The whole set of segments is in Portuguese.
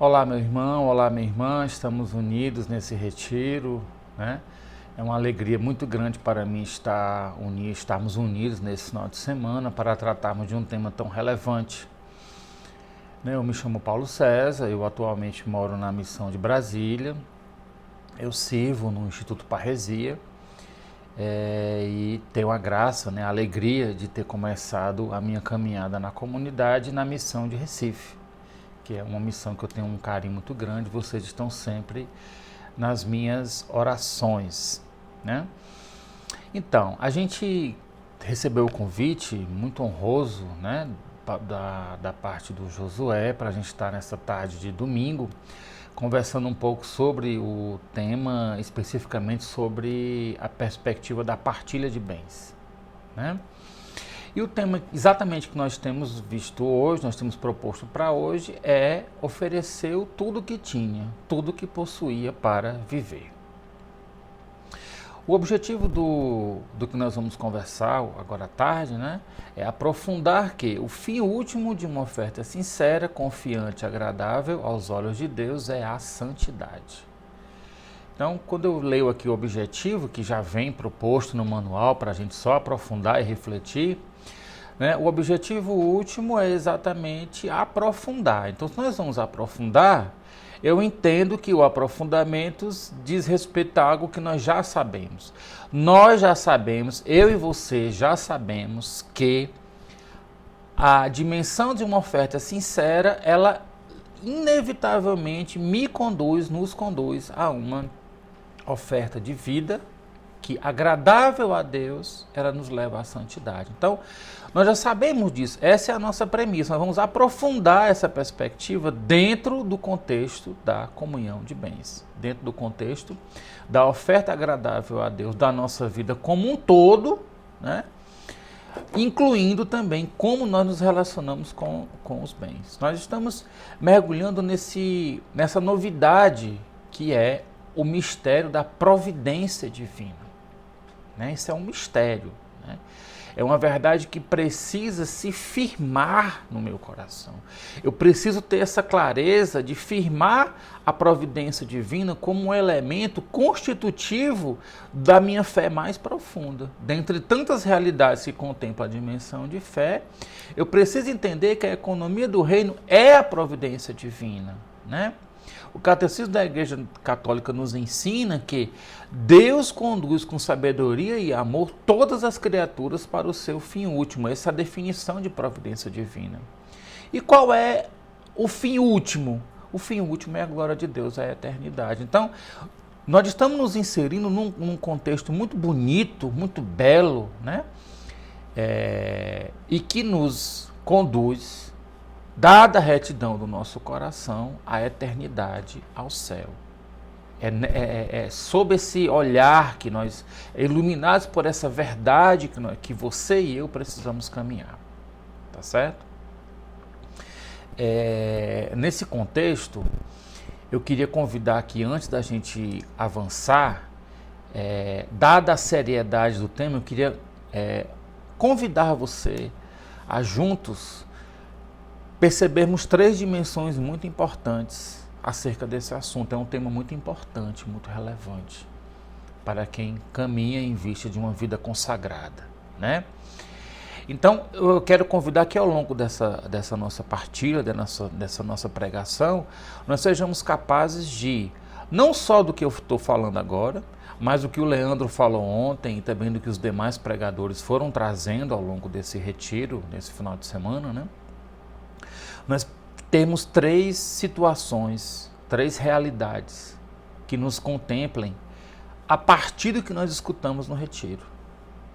Olá, meu irmão, olá, minha irmã, estamos unidos nesse retiro, né? É uma alegria muito grande para mim estarmos unidos nesse final de semana para tratarmos de um tema tão relevante, né? Eu me chamo Paulo César, eu atualmente moro na missão de Brasília, eu sirvo no Instituto Parresia e tenho a graça, né, a alegria de ter começado a minha caminhada na comunidade na missão de Recife, que é uma missão que eu tenho um carinho muito grande. Vocês estão sempre nas minhas orações, né? Então, a gente recebeu o convite muito honroso, né, da parte do Josué, para a gente estar nessa tarde de domingo, conversando um pouco sobre o tema, especificamente sobre a perspectiva da partilha de bens, né? E o tema exatamente que nós temos visto hoje, nós temos proposto para hoje, é oferecer tudo que tinha, tudo que possuía para viver. O objetivo do que nós vamos conversar agora à tarde, né, é aprofundar que o fim último de uma oferta sincera, confiante e agradável aos olhos de Deus é a santidade. Então, quando eu leio aqui o objetivo, que já vem proposto no manual para a gente só aprofundar e refletir, né, o objetivo último é exatamente aprofundar. Então, se nós vamos aprofundar, eu entendo que o aprofundamento diz respeito a algo que nós já sabemos. Nós já sabemos, eu e você já sabemos que a dimensão de uma oferta sincera, ela inevitavelmente nos conduz a uma oferta de vida que, agradável a Deus, ela nos leva à santidade. Então, nós já sabemos disso, essa é a nossa premissa. Nós vamos aprofundar essa perspectiva dentro do contexto da comunhão de bens, dentro do contexto da oferta agradável a Deus, da nossa vida como um todo, né? Incluindo também como nós nos relacionamos com os bens. Nós estamos mergulhando nessa novidade que é o mistério da providência divina, né? Isso é um mistério, né? É uma verdade que precisa se firmar no meu coração. Eu preciso ter essa clareza de firmar a providência divina como um elemento constitutivo da minha fé mais profunda. Dentre tantas realidades que contemplam a dimensão de fé, eu preciso entender que a economia do reino é a providência divina, né? O Catecismo da Igreja Católica nos ensina que Deus conduz com sabedoria e amor todas as criaturas para o seu fim último. Essa é a definição de providência divina. E qual é o fim último? O fim último é a glória de Deus, é a eternidade. Então, nós estamos nos inserindo num contexto muito bonito, muito belo, né? E que nos conduz, dada a retidão do nosso coração, a eternidade ao céu. É sob esse olhar que nós, iluminados por essa verdade que você e eu precisamos caminhar. Tá certo? Nesse contexto, eu queria convidar aqui, antes da gente avançar, dada a seriedade do tema, eu queria convidar você a juntos percebermos 3 dimensões muito importantes acerca desse assunto. É um tema muito importante, muito relevante para quem caminha em vista de uma vida consagrada, né? Então, eu quero convidar que ao longo dessa nossa partilha, dessa nossa pregação, nós sejamos capazes de, não só do que eu estou falando agora, mas do que o Leandro falou ontem e também do que os demais pregadores foram trazendo ao longo desse retiro, nesse final de semana, né? Nós temos 3 situações, 3 realidades que nos contemplem a partir do que nós escutamos no retiro,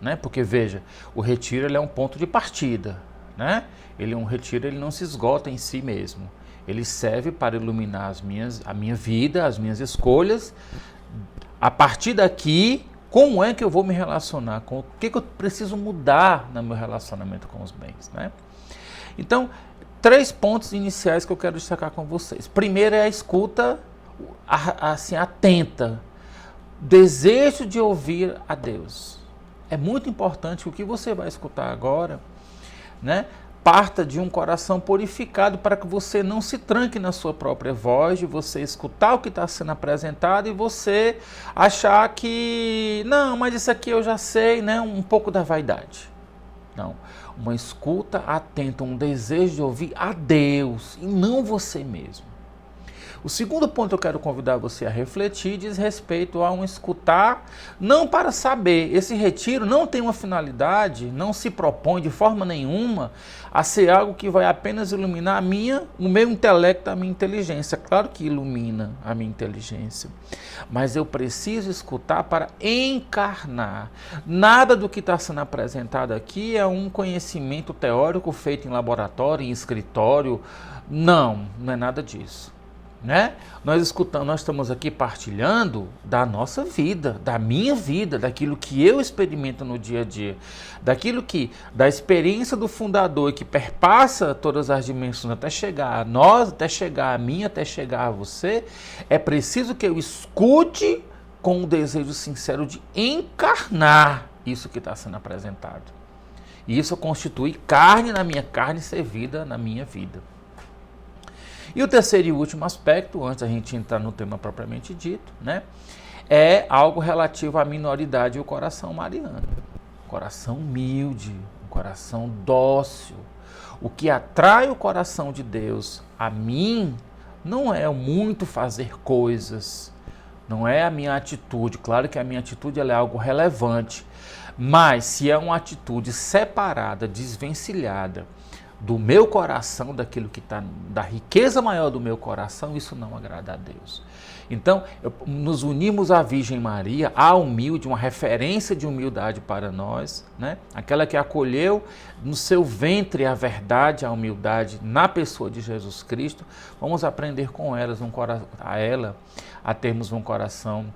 né? Porque veja, o retiro ele é um ponto de partida, né? Um retiro, ele não se esgota em si mesmo. Ele serve para iluminar a minha vida, as minhas escolhas. A partir daqui, como é que eu vou me relacionar? O que eu preciso mudar no meu relacionamento com os bens, né? Então, 3 pontos iniciais que eu quero destacar com vocês. Primeiro é a escuta assim, atenta, desejo de ouvir a Deus. É muito importante o que você vai escutar agora, né? parta de um coração purificado para que você não se tranque na sua própria voz, de você escutar o que está sendo apresentado e você achar que, não, mas isso aqui eu já sei, né? Um pouco da vaidade. Não, uma escuta atenta, um desejo de ouvir a Deus e não você mesmo. O segundo ponto que eu quero convidar você a refletir diz respeito a um escutar, não para saber. Esse retiro não tem uma finalidade, não se propõe de forma nenhuma a ser algo que vai apenas iluminar o meu intelecto, a minha inteligência. Claro que ilumina a minha inteligência, mas eu preciso escutar para encarnar. Nada do que está sendo apresentado aqui é um conhecimento teórico feito em laboratório, em escritório. Não é nada disso. Né? Nós estamos aqui partilhando da nossa vida, da minha vida, daquilo que eu experimento no dia a dia, da experiência do fundador que perpassa todas as dimensões até chegar a nós, até chegar a mim, até chegar a você. É preciso que eu escute com um desejo sincero de encarnar isso que está sendo apresentado. E isso constitui carne na minha carne, ser vida na minha vida. E o terceiro e último aspecto, antes da gente entrar no tema propriamente dito, né, é algo relativo à minoridade e o coração mariano. Coração humilde, um coração dócil. O que atrai o coração de Deus a mim não é o muito fazer coisas, não é a minha atitude. Claro que a minha atitude ela é algo relevante, mas se é uma atitude separada, desvencilhada, do meu coração, daquilo que está, da riqueza maior do meu coração, isso não agrada a Deus. Então, nos unimos à Virgem Maria, a humilde, uma referência de humildade para nós, né? Aquela que acolheu no seu ventre a verdade, a humildade na pessoa de Jesus Cristo. Vamos aprender com elas, a termos um coração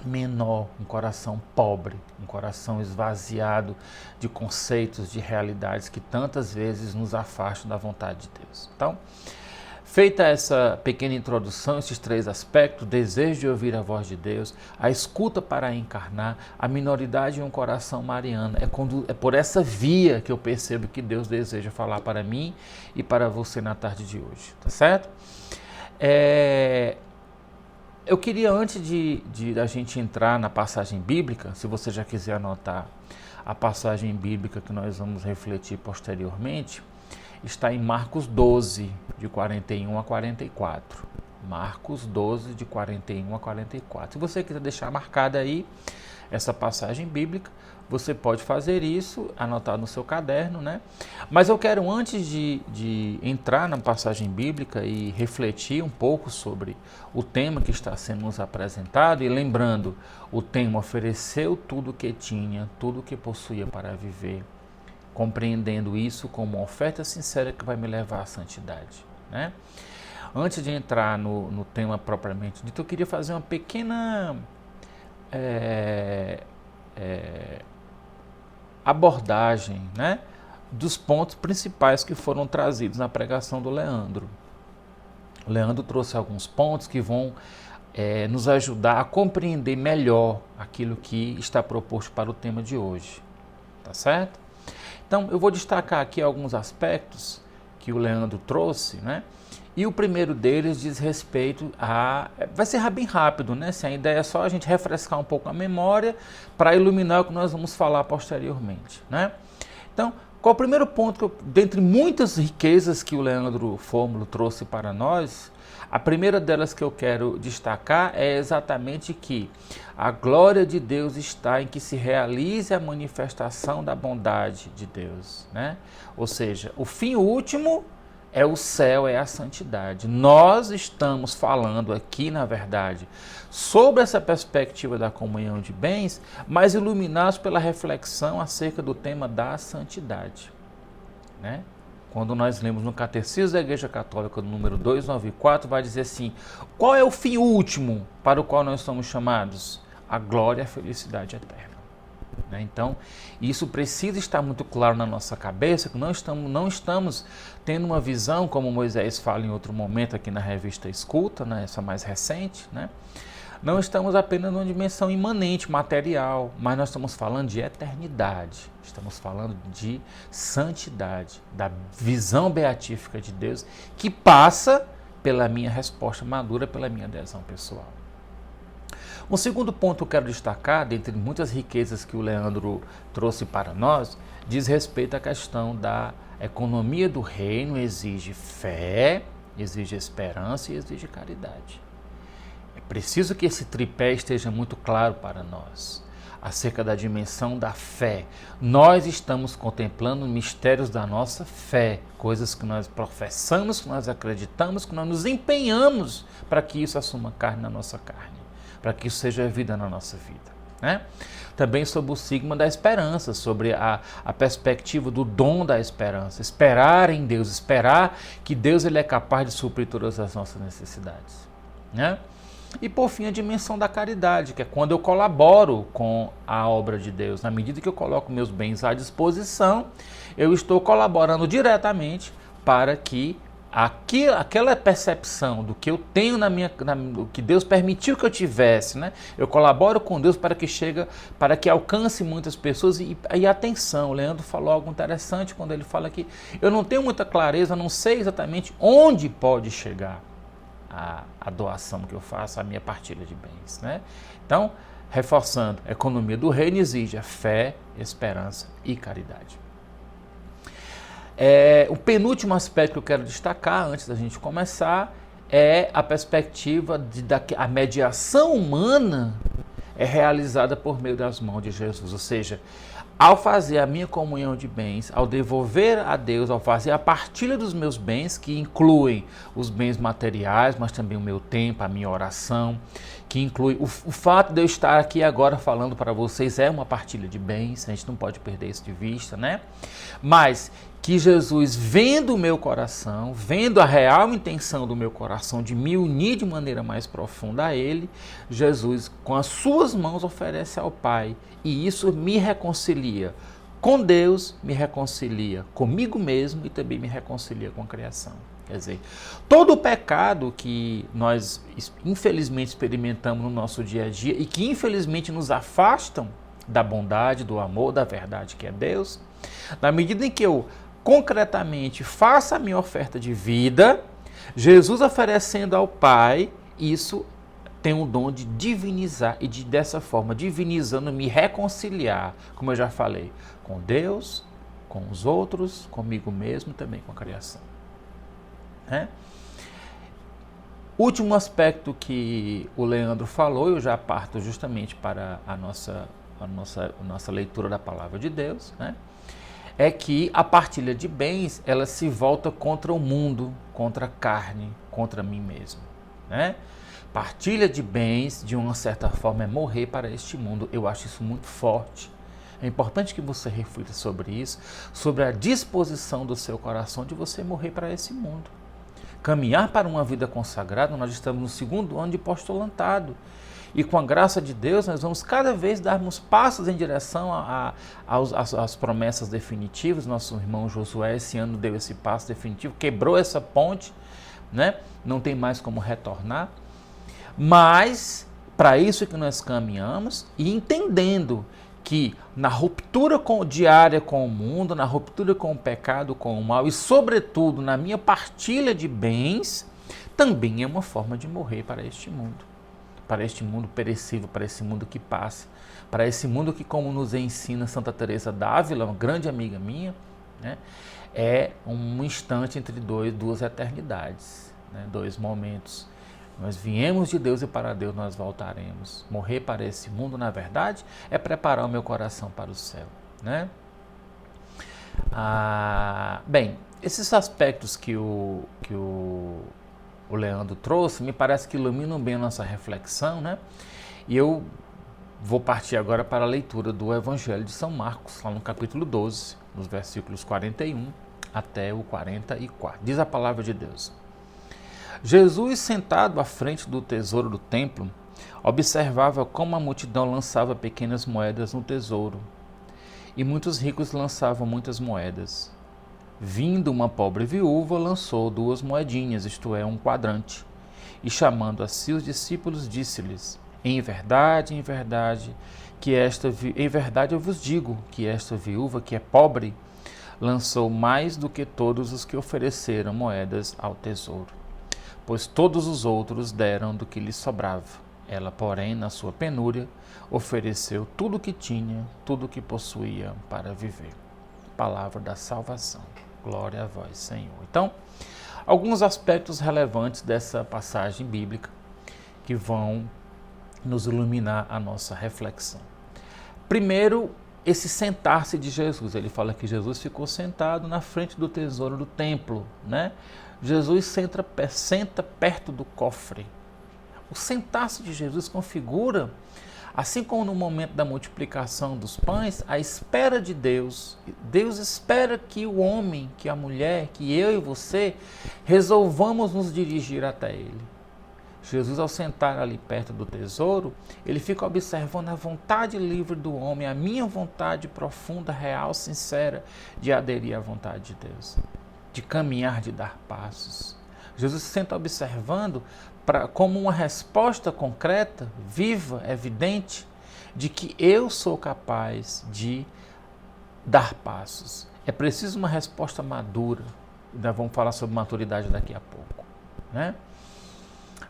menor, um coração pobre, um coração esvaziado de conceitos, de realidades que tantas vezes nos afastam da vontade de Deus. Então, feita essa pequena introdução, esses três aspectos, o desejo de ouvir a voz de Deus, a escuta para encarnar, a minoridade e um coração mariano, é por essa via que eu percebo que Deus deseja falar para mim e para você na tarde de hoje, tá certo? Eu queria, antes de a gente entrar na passagem bíblica, se você já quiser anotar a passagem bíblica que nós vamos refletir posteriormente, está em Marcos 12, de 41 a 44. Marcos 12, de 41 a 44. Se você quiser deixar marcada aí essa passagem bíblica, você pode fazer isso, anotar no seu caderno, né? Mas eu quero, antes de entrar na passagem bíblica e refletir um pouco sobre o tema que está sendo nos apresentado, e lembrando, o tema ofereceu tudo o que tinha, tudo o que possuía para viver, compreendendo isso como uma oferta sincera que vai me levar à santidade, né? Antes de entrar no tema propriamente dito, eu queria fazer uma pequena abordagem, né, dos pontos principais que foram trazidos na pregação do Leandro. O Leandro trouxe alguns pontos que vão nos ajudar a compreender melhor aquilo que está proposto para o tema de hoje, tá certo? Então, eu vou destacar aqui alguns aspectos que o Leandro trouxe, né? E o primeiro deles diz respeito a... Vai ser bem rápido, né? Se a ideia é só a gente refrescar um pouco a memória para iluminar o que nós vamos falar posteriormente, né? Então, qual o primeiro ponto, dentre muitas riquezas que o Leandro Fórmulo trouxe para nós, a primeira delas que eu quero destacar é exatamente que a glória de Deus está em que se realize a manifestação da bondade de Deus, né? Ou seja, o fim último é o céu, é a santidade. Nós estamos falando aqui, na verdade, sobre essa perspectiva da comunhão de bens, mas iluminados pela reflexão acerca do tema da santidade, né? Quando nós lemos no Catecismo da Igreja Católica, no número 294, vai dizer assim: qual é o fim último para o qual nós somos chamados? A glória e a felicidade eterna. Então, isso precisa estar muito claro na nossa cabeça, que não estamos tendo uma visão, como Moisés fala em outro momento aqui na revista Escuta, né, essa mais recente, né, Não estamos apenas numa dimensão imanente, material, mas nós estamos falando de eternidade, estamos falando de santidade, da visão beatífica de Deus, que passa pela minha resposta madura, pela minha adesão pessoal. Um segundo ponto que eu quero destacar, dentre muitas riquezas que o Leandro trouxe para nós, diz respeito à questão da economia do reino. Exige fé, exige esperança e exige caridade. É preciso que esse tripé esteja muito claro para nós, acerca da dimensão da fé. Nós estamos contemplando mistérios da nossa fé, coisas que nós professamos, que nós acreditamos, que nós nos empenhamos para que isso assuma carne na nossa carne, para que isso seja vida na nossa vida, né? Também sobre o sigma da esperança, sobre a perspectiva do dom da esperança, esperar em Deus, esperar que Deus ele é capaz de suprir todas as nossas necessidades, né? E por fim a dimensão da caridade, que é quando eu colaboro com a obra de Deus. Na medida que eu coloco meus bens à disposição, eu estou colaborando diretamente para que aquela percepção do que eu tenho do que Deus permitiu que eu tivesse, né? Eu colaboro com Deus para que alcance muitas pessoas. E atenção, o Leandro falou algo interessante quando ele fala que eu não tenho muita clareza, não sei exatamente onde pode chegar a doação que eu faço, a minha partilha de bens, né? Então, reforçando, a economia do reino exige a fé, esperança e caridade. O penúltimo aspecto que eu quero destacar, antes da gente começar, é a perspectiva de a mediação humana é realizada por meio das mãos de Jesus, ou seja, ao fazer a minha comunhão de bens, ao devolver a Deus, ao fazer a partilha dos meus bens, que incluem os bens materiais, mas também o meu tempo, a minha oração, que inclui o fato de eu estar aqui agora falando para vocês, é uma partilha de bens, a gente não pode perder isso de vista, né? Mas que Jesus, vendo o meu coração, vendo a real intenção do meu coração de me unir de maneira mais profunda a Ele, Jesus, com as suas mãos, oferece ao Pai. E isso me reconcilia com Deus, me reconcilia comigo mesmo e também me reconcilia com a criação. Quer dizer, todo o pecado que nós infelizmente experimentamos no nosso dia a dia e que infelizmente nos afastam da bondade, do amor, da verdade que é Deus, na medida em que eu concretamente faça a minha oferta de vida, Jesus oferecendo ao Pai, isso tem o dom de divinizar e dessa forma, divinizando, me reconciliar, como eu já falei, com Deus, com os outros, comigo mesmo e também com a criação. Último aspecto que o Leandro falou, eu já parto justamente para a nossa leitura da palavra de Deus, né? É que a partilha de bens, ela se volta contra o mundo, contra a carne, contra mim mesmo, né? Partilha de bens, de uma certa forma, é morrer para este mundo. Eu acho isso muito forte. É importante que você reflita sobre isso, sobre a disposição do seu coração de você morrer para esse mundo. Caminhar para uma vida consagrada, nós estamos no 2º ano de postulantado. E com a graça de Deus, nós vamos cada vez darmos passos em direção às promessas definitivas. Nosso irmão Josué esse ano deu esse passo definitivo, quebrou essa ponte, né? Não tem mais como retornar. Mas, para isso que nós caminhamos e entendendo que na ruptura diária com o mundo, na ruptura com o pecado, com o mal e, sobretudo, na minha partilha de bens, também é uma forma de morrer para este mundo perecível, para esse mundo que passa, para esse mundo que, como nos ensina Santa Teresa d'Ávila, uma grande amiga minha, né, é um instante entre duas eternidades, né, 2 momentos. Nós viemos de Deus e para Deus nós voltaremos. Morrer para esse mundo, na verdade, é preparar o meu coração para o céu, né? Bem, esses aspectos que o Leandro trouxe, me parece que iluminam bem a nossa reflexão, né? E eu vou partir agora para a leitura do Evangelho de São Marcos, lá no capítulo 12, nos versículos 41 até o 44. Diz a palavra de Deus. Jesus, sentado à frente do tesouro do templo, observava como a multidão lançava pequenas moedas no tesouro, e muitos ricos lançavam muitas moedas. Vindo uma pobre viúva, lançou 2 moedinhas, isto é, um quadrante, e chamando a si os discípulos, disse-lhes: em verdade, em verdade eu vos digo que esta viúva, que é pobre, lançou mais do que todos os que ofereceram moedas ao tesouro, pois todos os outros deram do que lhes sobrava. Ela, porém, na sua penúria, ofereceu tudo o que tinha, tudo o que possuía para viver. Palavra da salvação. Glória a vós, Senhor. Então, alguns aspectos relevantes dessa passagem bíblica que vão nos iluminar a nossa reflexão. Primeiro, esse sentar-se de Jesus. Ele fala que Jesus ficou sentado na frente do tesouro do templo, né? Jesus senta perto do cofre. O sentar-se de Jesus configura, assim como no momento da multiplicação dos pães, a espera de Deus. Deus espera que o homem, que a mulher, que eu e você resolvamos nos dirigir até Ele. Jesus, ao sentar ali perto do tesouro, ele fica observando a vontade livre do homem, a minha vontade profunda, real, sincera de aderir à vontade de Deus, de caminhar, de dar passos. Jesus se senta observando como uma resposta concreta, viva, evidente, de que eu sou capaz de dar passos. É preciso uma resposta madura. Ainda vamos falar sobre maturidade daqui a pouco, né?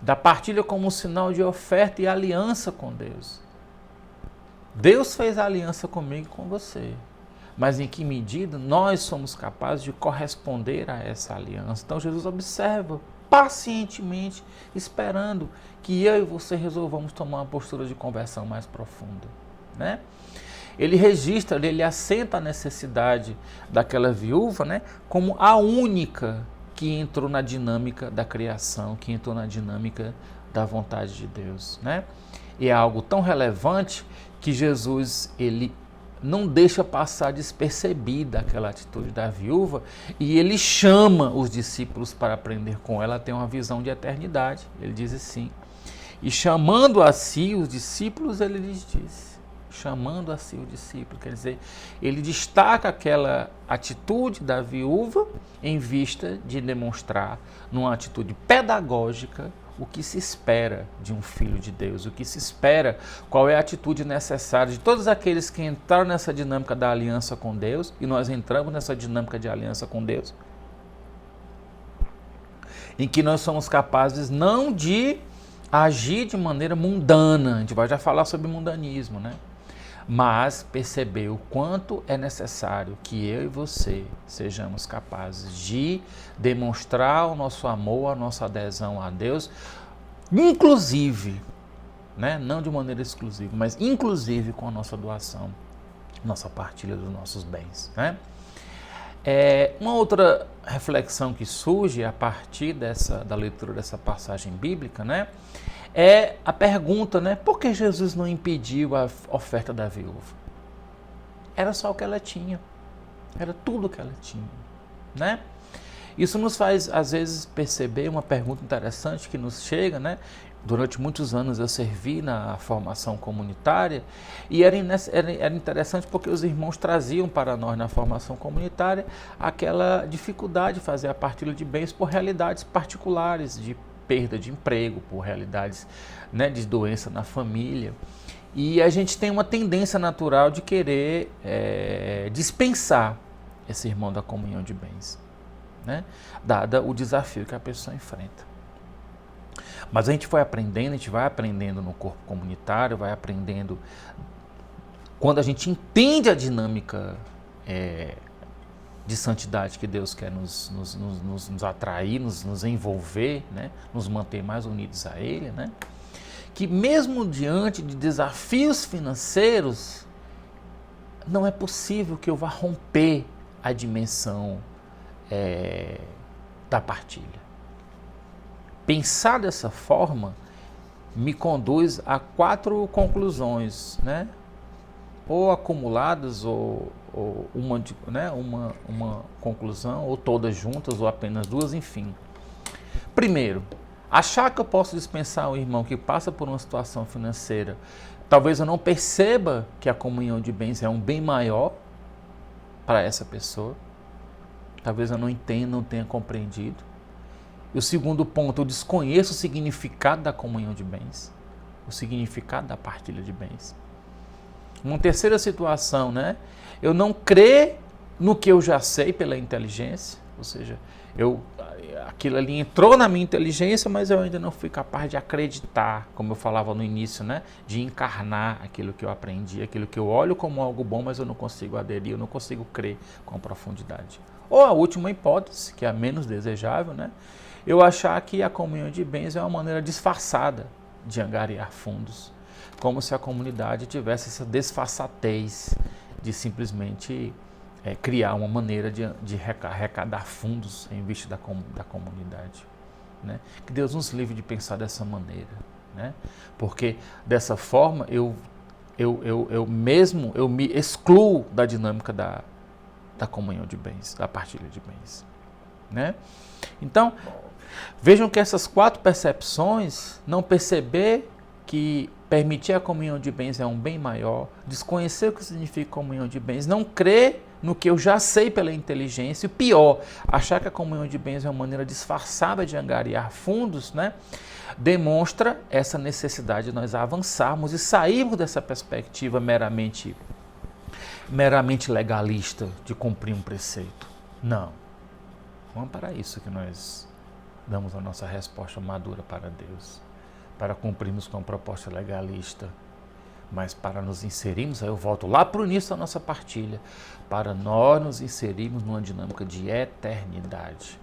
Da partilha como um sinal de oferta e aliança com Deus. Deus fez a aliança comigo e com você. Mas em que medida nós somos capazes de corresponder a essa aliança? Então Jesus observa pacientemente, esperando que eu e você resolvamos tomar uma postura de conversão mais profunda, né? Ele registra, ele assenta a necessidade daquela viúva, né, como a única que entrou na dinâmica da criação, que entrou na dinâmica da vontade de Deus, né? E é algo tão relevante que Jesus, ele não deixa passar despercebida aquela atitude da viúva e ele chama os discípulos para aprender com ela, ter uma visão de eternidade. Ele diz assim, e chamando a si os discípulos, ele lhes disse, chamando a si o discípulo, quer dizer, ele destaca aquela atitude da viúva em vista de demonstrar, numa atitude pedagógica, o que se espera de um filho de Deus, o que se espera, qual é a atitude necessária de todos aqueles que entraram nessa dinâmica da aliança com Deus, e nós entramos nessa dinâmica de aliança com Deus, em que nós somos capazes não de agir de maneira mundana, a gente vai já falar sobre mundanismo, né? Mas perceber o quanto é necessário que eu e você sejamos capazes de demonstrar o nosso amor, a nossa adesão a Deus, inclusive, né, não de maneira exclusiva, mas inclusive com a nossa doação, nossa partilha dos nossos bens, né? Uma outra reflexão que surge a partir da leitura dessa passagem bíblica, né, é a pergunta, né, por que Jesus não impediu a oferta da viúva? Era só o que ela tinha, era tudo o que ela tinha, né? Isso nos faz, às vezes, perceber uma pergunta interessante que nos chega, né? Durante muitos anos eu servi na formação comunitária e era interessante porque os irmãos traziam para nós na formação comunitária aquela dificuldade de fazer a partilha de bens por realidades particulares, de perda de emprego, por realidades, né, de doença na família. E a gente tem uma tendência natural de querer dispensar esse irmão da comunhão de bens, né, dada o desafio que a pessoa enfrenta. Mas a gente vai aprendendo no corpo comunitário, vai aprendendo quando a gente entende a dinâmica de santidade que Deus quer nos atrair, nos envolver, né? Nos manter mais unidos a Ele, né? Que mesmo diante de desafios financeiros, não é possível que eu vá romper a dimensão da partilha. Pensar dessa forma me conduz a 4 conclusões, né? Ou acumuladas, ou uma conclusão, ou todas juntas, ou apenas 2, enfim. Primeiro, achar que eu posso dispensar um irmão que passa por uma situação financeira, talvez eu não perceba que a comunhão de bens é um bem maior para essa pessoa, talvez eu não entenda, não tenha compreendido. E o segundo ponto, eu desconheço o significado da comunhão de bens. o significado da partilha de bens. Uma terceira situação, né? Eu não crer no que eu já sei pela inteligência, ou seja, aquilo ali entrou na minha inteligência, mas eu ainda não fui capaz de acreditar, como eu falava no início, né? De encarnar aquilo que eu aprendi, aquilo que eu olho como algo bom, mas eu não consigo aderir, eu não consigo crer com profundidade. Ou a última hipótese, que é a menos desejável, né? Eu achar que a comunhão de bens é uma maneira disfarçada de angariar fundos, como se a comunidade tivesse essa desfaçatez de simplesmente criar uma maneira de arrecadar fundos em vista da comunidade. Né? Que Deus nos livre de pensar dessa maneira. Né? Porque dessa forma eu me excluo da dinâmica da comunhão de bens, da partilha de bens. Né? Então, vejam que essas 4 percepções, não perceber que permitir a comunhão de bens é um bem maior, desconhecer o que significa comunhão de bens, não crer no que eu já sei pela inteligência, e pior, achar que a comunhão de bens é uma maneira disfarçada de angariar fundos, né? Demonstra essa necessidade de nós avançarmos e sairmos dessa perspectiva meramente legalista de cumprir um preceito. Não. Não é para isso que nós damos a nossa resposta madura para Deus, para cumprirmos com a proposta legalista, mas para nos inserirmos, aí eu volto lá para o início da nossa partilha, para nós nos inserirmos numa dinâmica de eternidade.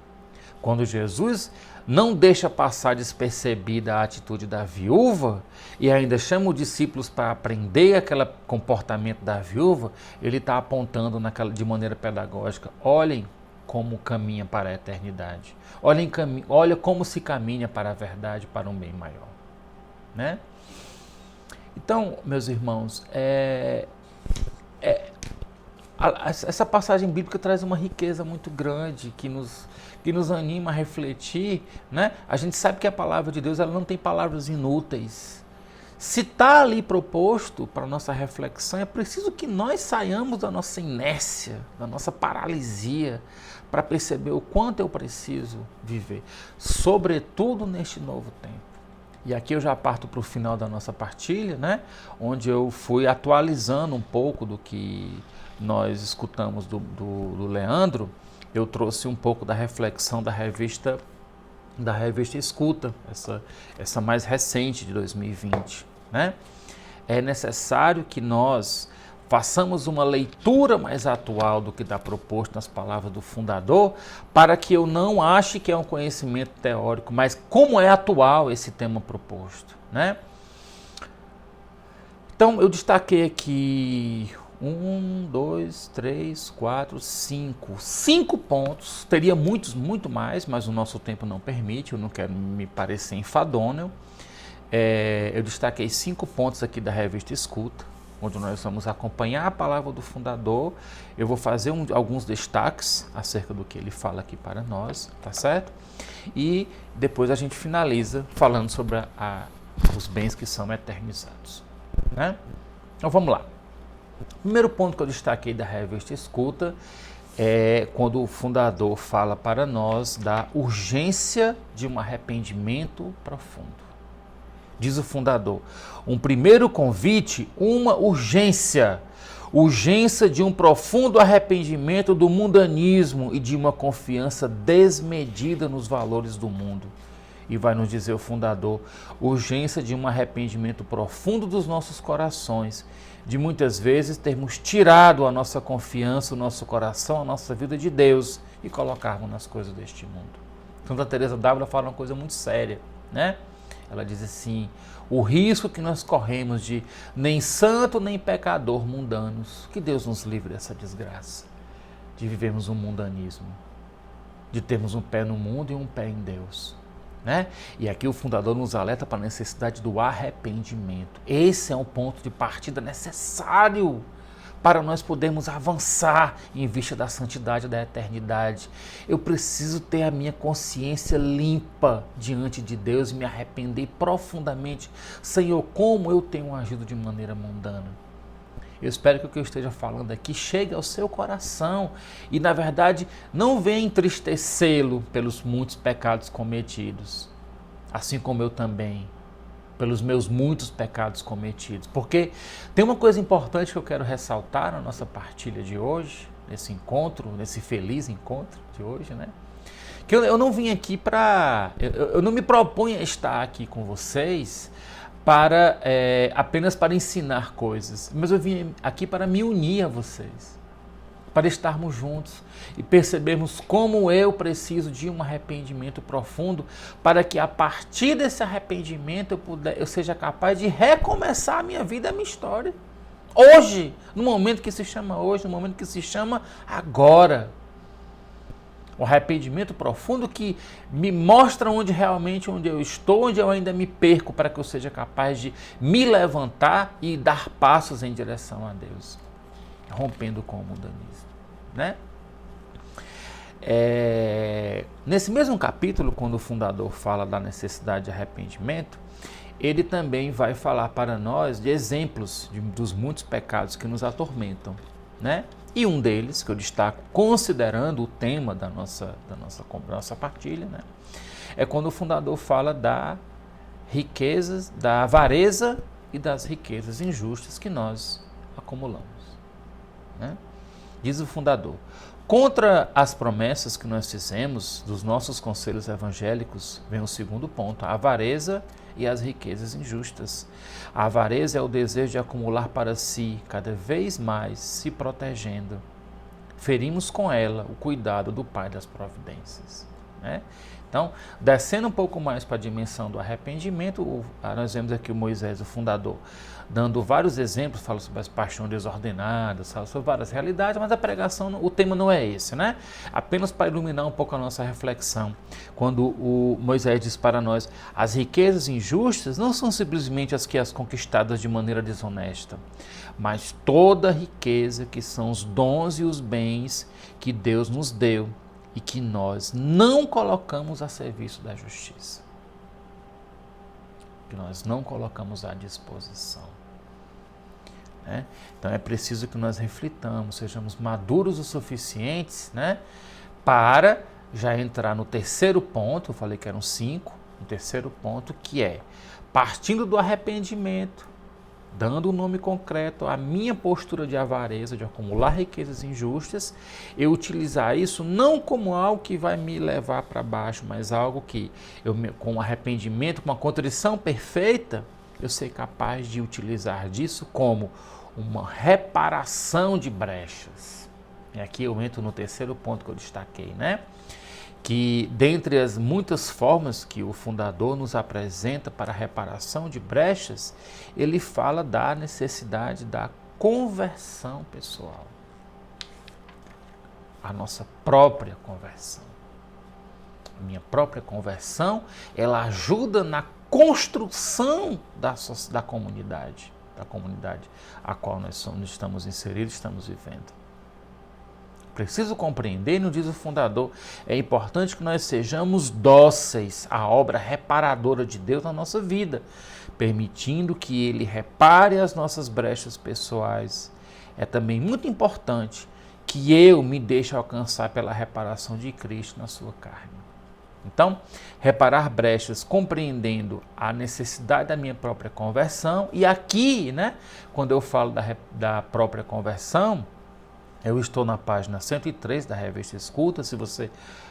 Quando Jesus não deixa passar despercebida a atitude da viúva e ainda chama os discípulos para aprender aquele comportamento da viúva, ele está apontando de maneira pedagógica: olhem como caminha para a eternidade. Olha como se caminha para a verdade, para um bem maior. Né? Então, meus irmãos, essa passagem bíblica traz uma riqueza muito grande que nos anima a refletir. Né? A gente sabe que a palavra de Deus ela não tem palavras inúteis. Se está ali proposto para a nossa reflexão, é preciso que nós saiamos da nossa inércia, da nossa paralisia, para perceber o quanto eu preciso viver, sobretudo neste novo tempo. E aqui eu já parto para o final da nossa partilha, né? Onde eu fui atualizando um pouco do que nós escutamos do Leandro. Eu trouxe um pouco da reflexão da revista Escuta, essa mais recente de 2020. Né? É necessário que nós façamos uma leitura mais atual do que está proposto nas palavras do fundador, para que eu não ache que é um conhecimento teórico, mas como é atual esse tema proposto. Né? Então, eu destaquei aqui 1, 2, 3, 4, 5. 5 pontos. Teria muito mais, mas o nosso tempo não permite, eu não quero me parecer enfadonho. Eu destaquei 5 pontos aqui da revista Escuta, onde nós vamos acompanhar a palavra do fundador. Eu vou fazer alguns destaques acerca do que ele fala aqui para nós, tá certo? E depois a gente finaliza falando sobre os bens que são eternizados. Né? Então vamos lá. O primeiro ponto que eu destaquei da revista Escuta é quando o fundador fala para nós da urgência de um arrependimento profundo. Diz o fundador: um primeiro convite, uma urgência de um profundo arrependimento do mundanismo e de uma confiança desmedida nos valores do mundo. E vai nos dizer o fundador: urgência de um arrependimento profundo dos nossos corações, de muitas vezes termos tirado a nossa confiança, o nosso coração, a nossa vida de Deus e colocarmos nas coisas deste mundo. Santa Teresa d'Ávila fala uma coisa muito séria, né? Ela diz assim: o risco que nós corremos de nem santo nem pecador mundanos, que Deus nos livre dessa desgraça, de vivermos um mundanismo, de termos um pé no mundo e um pé em Deus. Né? E aqui o fundador nos alerta para a necessidade do arrependimento. Esse é um ponto de partida necessário para nós podermos avançar em vista da santidade da eternidade. Eu preciso ter a minha consciência limpa diante de Deus e me arrepender profundamente. Senhor, como eu tenho agido de maneira mundana? Eu espero que o que eu esteja falando aqui chegue ao seu coração e, na verdade, não venha entristecê-lo pelos muitos pecados cometidos, assim como eu também pelos meus muitos pecados cometidos. Porque tem uma coisa importante que eu quero ressaltar na nossa partilha de hoje, nesse encontro, nesse feliz encontro de hoje, né? Que eu não vim aqui para... Eu não me proponho a estar aqui com vocês para apenas para ensinar coisas, mas eu vim aqui para me unir a vocês, para estarmos juntos e percebermos como eu preciso de um arrependimento profundo, para que a partir desse arrependimento eu seja capaz de recomeçar a minha vida, a minha história. Hoje, no momento que se chama hoje, no momento que se chama agora. O arrependimento profundo que me mostra onde eu estou, onde eu ainda me perco, para que eu seja capaz de me levantar e dar passos em direção a Deus, rompendo com o mundanismo, né? Nesse mesmo capítulo, quando o fundador fala da necessidade de arrependimento, ele também vai falar para nós de exemplos dos muitos pecados que nos atormentam, né? E um deles, que eu destaco considerando o tema da nossa partilha, né? É quando o fundador fala da riquezas, da avareza e das riquezas injustas que nós acumulamos, né? Diz o fundador: contra as promessas que nós fizemos dos nossos conselhos evangélicos, vem o segundo ponto, a avareza e as riquezas injustas. A avareza é o desejo de acumular para si, cada vez mais se protegendo. Ferimos com ela o cuidado do Pai das providências, né? Então, descendo um pouco mais para a dimensão do arrependimento, nós vemos aqui o Moisés, o fundador, dando vários exemplos, fala sobre as paixões desordenadas, fala sobre várias realidades, mas a pregação, o tema não é esse, né? Apenas para iluminar um pouco a nossa reflexão. Quando o Moisés diz para nós, as riquezas injustas não são simplesmente as conquistadas de maneira desonesta, mas toda a riqueza que são os dons e os bens que Deus nos deu e que nós não colocamos a serviço da justiça, que nós não colocamos à disposição, né? Então é preciso que nós reflitamos, sejamos maduros o suficientes, né, para já entrar no terceiro ponto. Eu falei que eram 5, no terceiro ponto, que é, partindo do arrependimento, dando um nome concreto à minha postura de avareza, de acumular riquezas injustas, eu utilizar isso não como algo que vai me levar para baixo, mas algo que, com arrependimento, com uma contrição perfeita, eu ser capaz de utilizar disso como uma reparação de brechas. E aqui eu entro no terceiro ponto que eu destaquei, né? Que dentre as muitas formas que o fundador nos apresenta para a reparação de brechas, ele fala da necessidade da conversão pessoal. A nossa própria conversão. A minha própria conversão, ela ajuda na construção da comunidade a qual nós estamos inseridos, estamos vivendo. Preciso compreender, não diz o fundador, é importante que nós sejamos dóceis à obra reparadora de Deus na nossa vida, permitindo que Ele repare as nossas brechas pessoais. É também muito importante que eu me deixe alcançar pela reparação de Cristo na sua carne. Então, reparar brechas compreendendo a necessidade da minha própria conversão. E aqui, né, quando eu falo da própria conversão, eu estou na página 103 da revista Escuta. Se você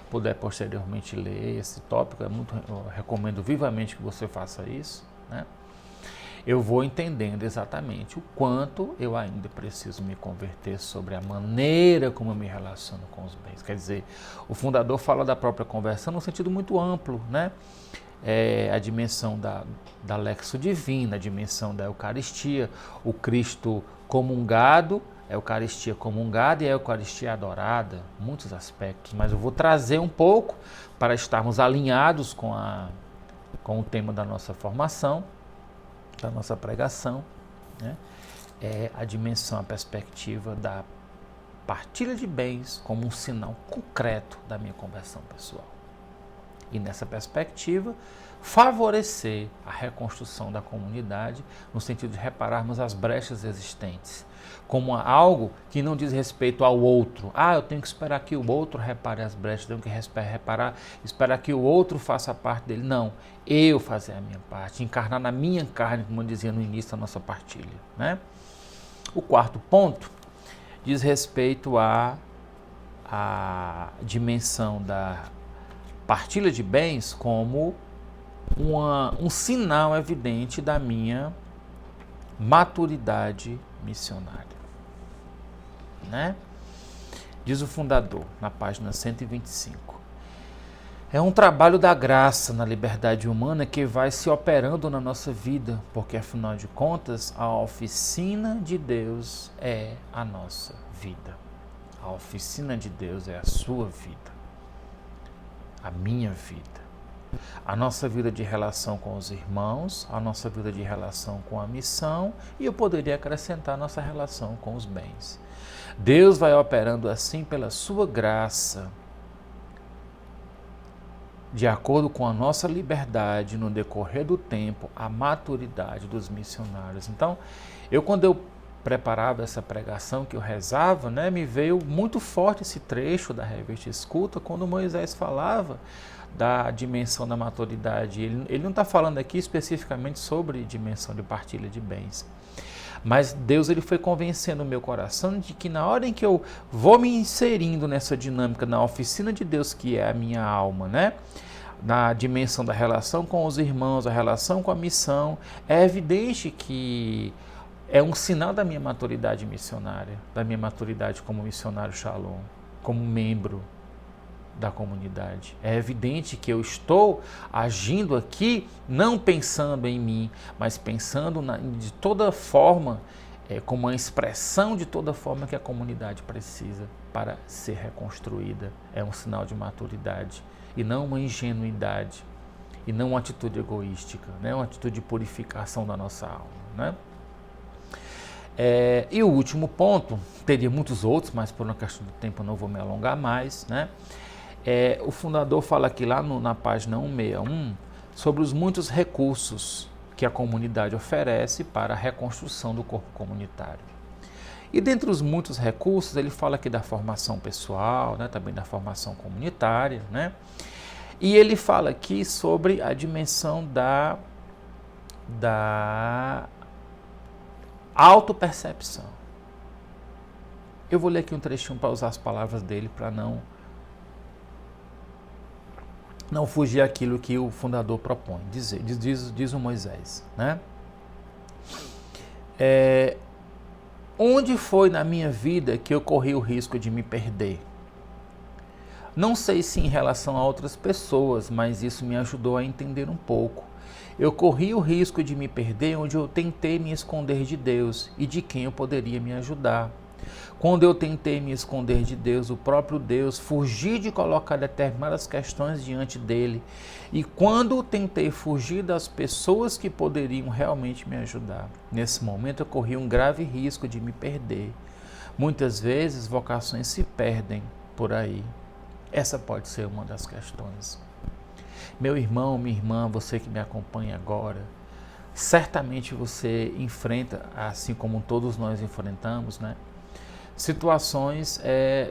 puder posteriormente ler esse tópico, eu recomendo vivamente que você faça isso, né? Eu vou entendendo exatamente o quanto eu ainda preciso me converter sobre a maneira como eu me relaciono com os bens. Quer dizer, o fundador fala da própria conversão num sentido muito amplo, né? A dimensão da lexo divina, a dimensão da Eucaristia, o Cristo comungado, a Eucaristia comungada e a Eucaristia adorada, muitos aspectos, mas eu vou trazer um pouco para estarmos alinhados com o tema da nossa formação, da nossa pregação, né? A dimensão, a perspectiva da partilha de bens como um sinal concreto da minha conversão pessoal. E nessa perspectiva, favorecer a reconstrução da comunidade no sentido de repararmos as brechas existentes, como algo que não diz respeito ao outro. Eu tenho que esperar que o outro repare as brechas, tenho que esperar que o outro faça parte dele. Não, eu fazer a minha parte, encarnar na minha carne, como eu dizia no início da nossa partilha, né? O quarto ponto diz respeito à dimensão da partilha de bens como um sinal evidente da minha maturidade missionária, né? Diz o fundador, na página 125. É um trabalho da graça na liberdade humana que vai se operando na nossa vida, porque afinal de contas, a oficina de Deus é a nossa vida. A oficina de Deus é a sua vida, a minha vida. A nossa vida de relação com os irmãos, a nossa vida de relação com a missão, e eu poderia acrescentar a nossa relação com os bens. Deus vai operando assim pela sua graça, de acordo com a nossa liberdade no decorrer do tempo, a maturidade dos missionários. Então, quando eu preparava essa pregação que eu rezava, né, me veio muito forte esse trecho da Revista Escuta, quando Moisés falava da dimensão da maturidade. Ele não está falando aqui especificamente sobre dimensão de partilha de bens, mas Deus ele foi convencendo o meu coração de que na hora em que eu vou me inserindo nessa dinâmica, na oficina de Deus que é a minha alma, né, na dimensão da relação com os irmãos, a relação com a missão, é evidente que é um sinal da minha maturidade missionária, da minha maturidade como missionário Shalom, como membro da comunidade. É evidente que eu estou agindo aqui não pensando em mim, mas pensando de toda forma, como uma expressão de toda forma que a comunidade precisa para ser reconstruída. É um sinal de maturidade e não uma ingenuidade, e não uma atitude egoística, né? Uma atitude de purificação da nossa alma, né? E o último ponto, teria muitos outros, mas por uma questão do tempo eu não vou me alongar mais, né? O fundador fala aqui lá na página 161 sobre os muitos recursos que a comunidade oferece para a reconstrução do corpo comunitário. E dentre os muitos recursos, ele fala aqui da formação pessoal, né, também da formação comunitária, né? E ele fala aqui sobre a dimensão da autopercepção. Eu vou ler aqui um trechinho para usar as palavras dele, para não fugir aquilo que o fundador propõe, diz o Moisés, né? Onde foi na minha vida que eu corri o risco de me perder? Não sei se em relação a outras pessoas, mas isso me ajudou a entender um pouco. Eu corri o risco de me perder onde eu tentei me esconder de Deus e de quem eu poderia me ajudar. Quando eu tentei me esconder de Deus, o próprio Deus, fugi de colocar determinadas questões diante dele. E quando tentei fugir das pessoas que poderiam realmente me ajudar, nesse momento eu corri um grave risco de me perder. Muitas vezes vocações se perdem por aí. Essa pode ser uma das questões. Meu irmão, minha irmã, você que me acompanha agora, certamente você enfrenta, assim como todos nós enfrentamos, né? Situações,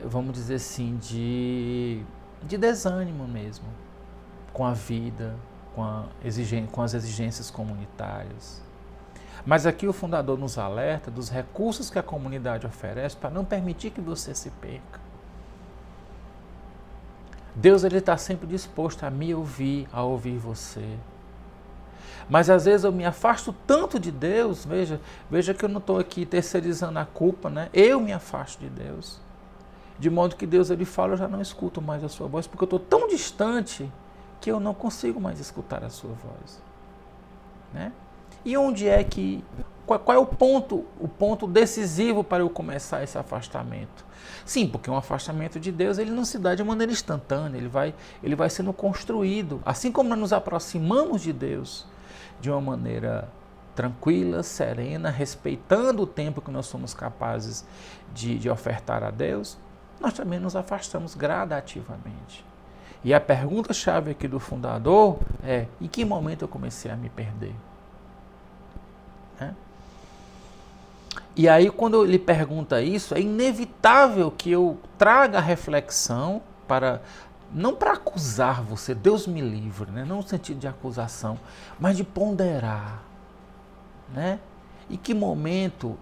vamos dizer assim, de desânimo mesmo, com a vida, com as exigências comunitárias. Mas aqui o fundador nos alerta dos recursos que a comunidade oferece para não permitir que você se perca. Deus está sempre disposto a me ouvir, a ouvir você. Mas às vezes eu me afasto tanto de Deus, veja que eu não estou aqui terceirizando a culpa, né? Eu me afasto de Deus. De modo que Deus ele fala, eu já não escuto mais a sua voz, porque eu estou tão distante que eu não consigo mais escutar a sua voz. Né? E onde é que... Qual é o ponto decisivo para eu começar esse afastamento? Sim, porque um afastamento de Deus ele não se dá de maneira instantânea, ele vai sendo construído. Assim como nós nos aproximamos de Deus de uma maneira tranquila, serena, respeitando o tempo que nós somos capazes de ofertar a Deus, nós também nos afastamos gradativamente. E a pergunta-chave aqui do fundador é: em que momento eu comecei a me perder? E aí, quando ele pergunta isso, é inevitável que eu traga a reflexão para, não para acusar você, Deus me livre, né? Não no sentido de acusação, mas de ponderar, né? Em que momento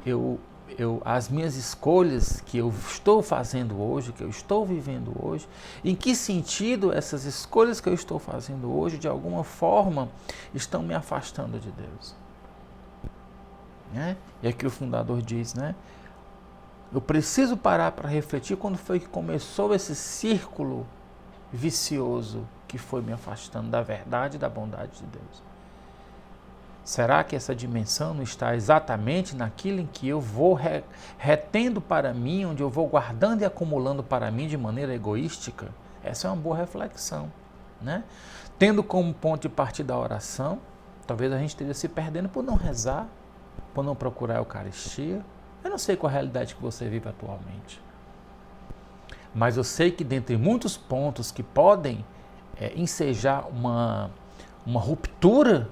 as minhas escolhas que eu estou fazendo hoje, que eu estou vivendo hoje, em que sentido essas escolhas que eu estou fazendo hoje, de alguma forma, estão me afastando de Deus? Né? E aqui o fundador diz, né? Eu preciso parar para refletir quando foi que começou esse círculo vicioso que foi me afastando da verdade e da bondade de Deus. Será que essa dimensão não está exatamente naquilo em que eu vou retendo para mim, onde eu vou guardando e acumulando para mim de maneira egoística? Essa é uma boa reflexão, né? Tendo como ponto de partida a oração, talvez a gente esteja se perdendo por não rezar, por não procurar a Eucaristia. Eu não sei qual a realidade que você vive atualmente. Mas eu sei que dentre muitos pontos que podem ensejar uma ruptura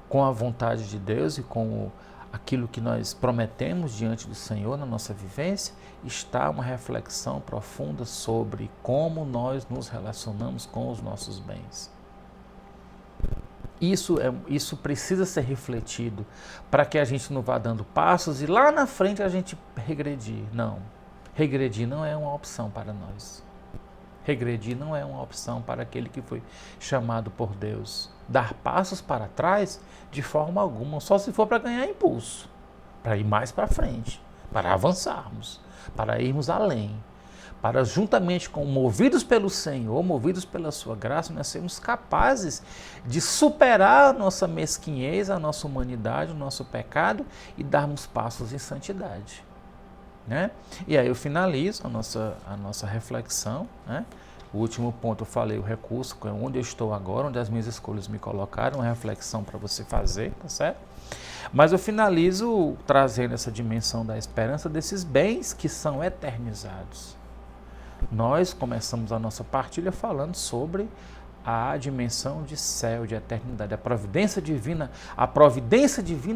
com a vontade de Deus e com aquilo que nós prometemos diante do Senhor na nossa vivência, está uma reflexão profunda sobre como nós nos relacionamos com os nossos bens. Isso precisa ser refletido para que a gente não vá dando passos e lá na frente a gente regredir. Não, regredir não é uma opção para nós. Regredir não é uma opção para aquele que foi chamado por Deus. Dar passos para trás de forma alguma, só se for para ganhar impulso, para ir mais para frente, para avançarmos, para irmos além. Para juntamente com movidos pelo Senhor, movidos pela sua graça, nós sermos capazes de superar a nossa mesquinhez, a nossa humanidade, o nosso pecado e darmos passos em santidade. Né? E aí eu finalizo a nossa reflexão. Né? O último ponto eu falei, o recurso, onde eu estou agora, onde as minhas escolhas me colocaram, uma reflexão para você fazer, tá certo? Mas eu finalizo trazendo essa dimensão da esperança desses bens que são eternizados. Nós começamos a nossa partilha falando sobre a dimensão de céu, de eternidade, a providência divina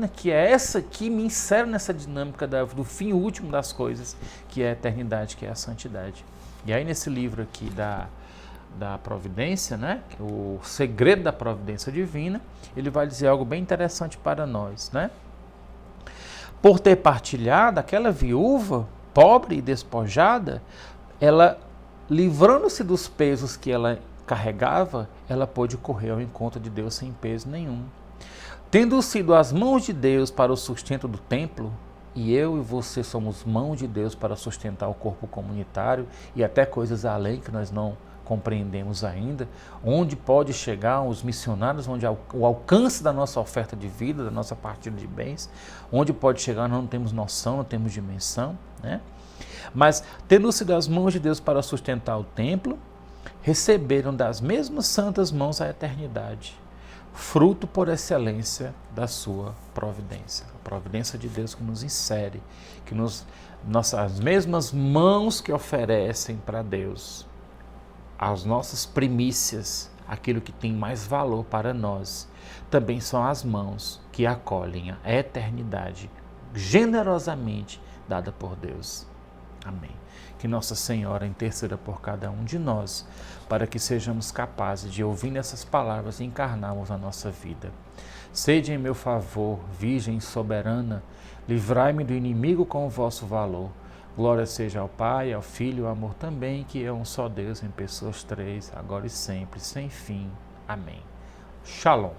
que é essa que me insere nessa dinâmica do fim último das coisas, que é a eternidade, que é a santidade. E aí nesse livro aqui da providência, né, o segredo da providência divina, ele vai dizer algo bem interessante para nós, né? Por ter partilhado, aquela viúva pobre e despojada, ela, livrando-se dos pesos que ela carregava, ela pôde correr ao encontro de Deus sem peso nenhum. Tendo sido as mãos de Deus para o sustento do templo, e eu e você somos mãos de Deus para sustentar o corpo comunitário e até coisas além que nós não compreendemos ainda, onde pode chegar os missionários, onde o alcance da nossa oferta de vida, da nossa partilha de bens, onde pode chegar, nós não temos noção, não temos dimensão, né? Mas, tendo sido as mãos de Deus para sustentar o templo, receberam das mesmas santas mãos a eternidade, fruto por excelência da sua providência. A providência de Deus que nos insere, que as mesmas mãos que oferecem para Deus as nossas primícias, aquilo que tem mais valor para nós, também são as mãos que acolhem a eternidade generosamente dada por Deus. Amém. Que Nossa Senhora interceda por cada um de nós, para que sejamos capazes de, ouvindo essas palavras, encarnarmos a nossa vida. Sede em meu favor, Virgem soberana, livrai-me do inimigo com o vosso valor. Glória seja ao Pai, ao Filho e ao amor também, que é um só Deus em pessoas três, agora e sempre, sem fim. Amém. Shalom.